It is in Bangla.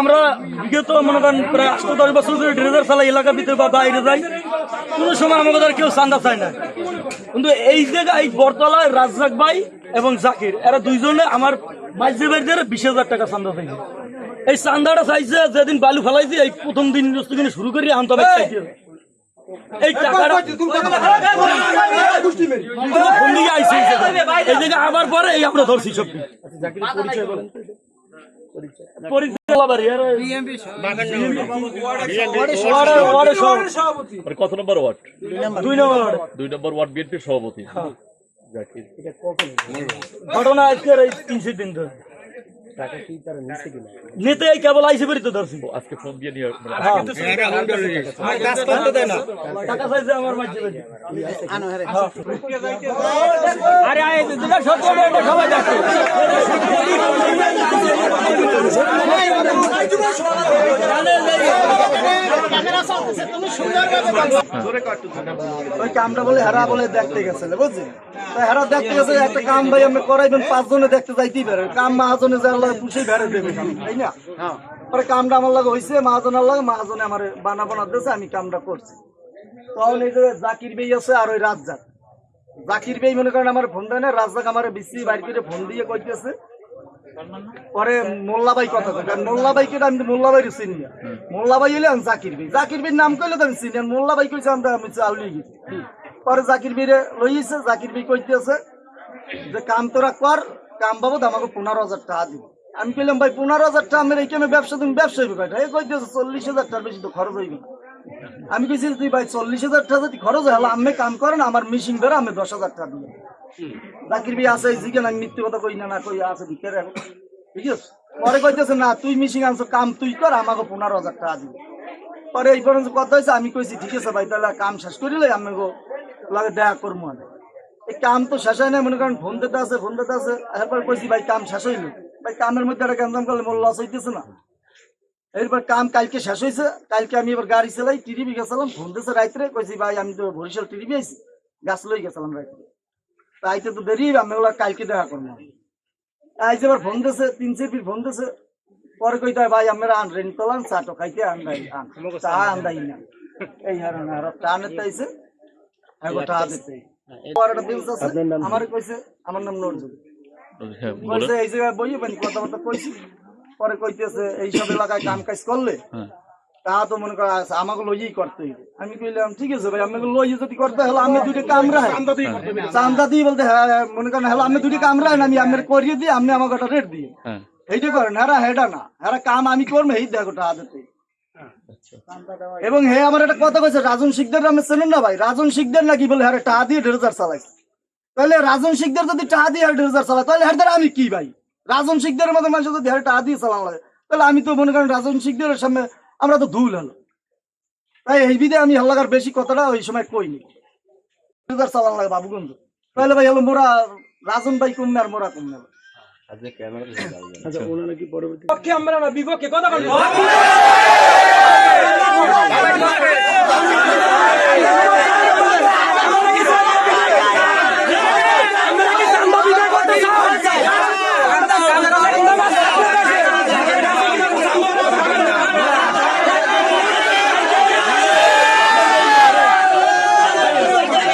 আমরা বিগত মনে করেন প্রায় ৮-১০ বছর ধরে ড্রেজার চালাই এলাকা ভিতরে বা বাইরে যাই, কোনো সময় আমাদের কেউ চান্দা চায় না। কিন্তু এই জায়গায় এই বরতলায় রাজ্জাক ভাই এবং জাকির এরা দুইজনে আমার মাঝেবাড়িদের ২০,০০০ টাকা চান্দা চাইছে। এই চান্দাটা চাইছে যেদিন বালু ফেলাইছি এই প্রথম দিন শুরু করি আনতে চাইছে। এই টাকাটা এই জায়গায় আবার পরে এই আমরা ধরছি সব কত নম্বর ওয়ার্ড? 2 নম্বর ওয়ার্ড বিএনপির সভাপতি। ঘটনা আজকের এই 3 দিন ধরে নেতে কেবল আইসে বেরিয়ে তো ধরছি। আজকে ফোন দিয়ে নিয়ে টাকা চাইছে আমার মাঝে কামটা বলে হেরা বলে দেখতে গেছে বুঝছি, হেরা দেখতে গেছে একটা কাম ভাই আমরা করাইবেন 5 জনে দেখতে যাইতেই পারে, কাম মাহাজনে পুষে বেড়ে দেবে তাই না। পরে কামটা আমার লাগে হয়েছে মাহাজনের লাগে, মাহাজনে আমার বানা দিয়েছে, আমি কামটা করছি। তখন এই যে জাকির বেই আছে আর ওই রাজ্জাক, জাকির বেই মনে করেন আমার ফোন দেয় না, রাজ্জাক আমার বেশি বাড়ি করে ফোন দিয়ে কইতেছে। পরে মোল্লাবাই কথা কয়, কারণ মোল্লাবাইকে আমি মোল্লাবাই চিনি না, মোল্লাবাই হইলে আমি জাকির বেই, জাকির বেই নাম কইলে তো আমি চিনি, মোল্লাবাই কইছে আমি চাউলি গেছি। পরে জাকির বেইরে লইছে, জাকির বেই কইতেছে যে কাম তোরা কর, কাম বাবদ আমাকে 15,000 টাকা দিব। আমি কইলাম ভাই 15,000 টাকা আমার এইখানে ব্যবসা, তুমি ব্যবসা হইবে কয়টা? এই কইতেছে 40,000 টাকার বেশি তো খরচ হইবে না। আমি কইছি তুই ভাই 40,000 টাকা যদি খরচ হয় আমি কাম করেন, আমার মিশিং ধরে আমি 10,000 টাকা দিই। জাকির ভাই আছে জিজ্ঞেস, আমি মিথ্যে কথা কই না, কই আছে ভিতরে এখন, ঠিক আছে। পরে কইতেছে না তুই মিশিং আনছো, কাম তুই কর, আমাকে 15,000 টাকা দিবি। পরে এই পর্যন্ত কথা হয়েছে, আমি কইছি ঠিক আছে ভাই তাহলে কাম শেষ করিলে আমি লাগে দেখা করবো। এই কাম তো শেষ হয় না, মনে করেন ফোন দিতে আছে, এরপর কইছি ভাই কাম শেষ হইলো, ভাই কামের মধ্যে একটা গ্যাঞ্জাম করলে মোর লস হইতেছে না। এরপর কাম কালকে শেষ হয়েছে, কালকে আমি এবার গাড়ি চালাই, টিভি গেছিলাম, ফোন দিয়েছে রাত্রে, কইছি ভাই আমি তো বরিশাল টিভি আইছি, গাছ লই গেছিলাম রাত্রে, তাইতে তো দেরি, আমি ওগুলো কালকে দেখা করবো। আইসে এবার ফোন দিয়েছে, 3-4 ফোন দিয়েছে। পরে কইতে হয় ভাই আমরা রেন তোলান চাটো খাইতে আন্দাই চা আন্দাই না, এই হারান চা নিতে আইসে টা দিতে। আমার কইছে আমার নাম নজরুল, বলছে এই জায়গায় বইয়ে পানি কথাবার্তা কইছি। পরে কইতেছে এইসব এলাকায় কাম কাজ করলে তা তো মনে করা আমাকে লইয়েই করতে হইবে। আমি কইলাম ঠিক আছে ভাই, আমাকে লইয়ে যদি করতে হলে আমি 2টা কামরা চান্দা দিই বলতে, হ্যাঁ মনে করেন হলো আমি 2টা কামরা আমি আপনার করিয়ে দিই, আপনি আমাকে একটা রেট দিয়ে এইটা করেন। হেরা হেডা না, হেরা কাম আমি করবো, এই দেখো টাকা। এবং হে আমার একটা কথা কইছে, রাজন শিকদার আমি চেনেন না ভাই, রাজন শিকদার নাকি বলে হ্যাঁ টাকা দিয়ে ড্রেজার চালাইছে। তাহলে রাজন শিকদার যদি টাকা দিয়ে ড্রেজার চালায় তাহলে হ্যাঁ আমি কি ভাই, রাজন শিকদারের মতো মানুষ যদি হ্যাঁ টাকা দিয়ে চালানো লাগে তাহলে আমি তো মনে করেন রাজন শিকদারের সামনে আমরা তো ধুল হলো। তাই এই বিধে আমি হাল্লাকার বেশি কথাটা ওই সময় কইনি, ড্রেজার চালানো লাগে বাবুগঞ্জ। তাহলে ভাই হলো মোরা রাজন ভাই কমবে আর মোরা কমবে। আচ্ছা ওনারা কি পরবর্তী পক্ষে আমরা না বিপক্ষে কথা বলবো?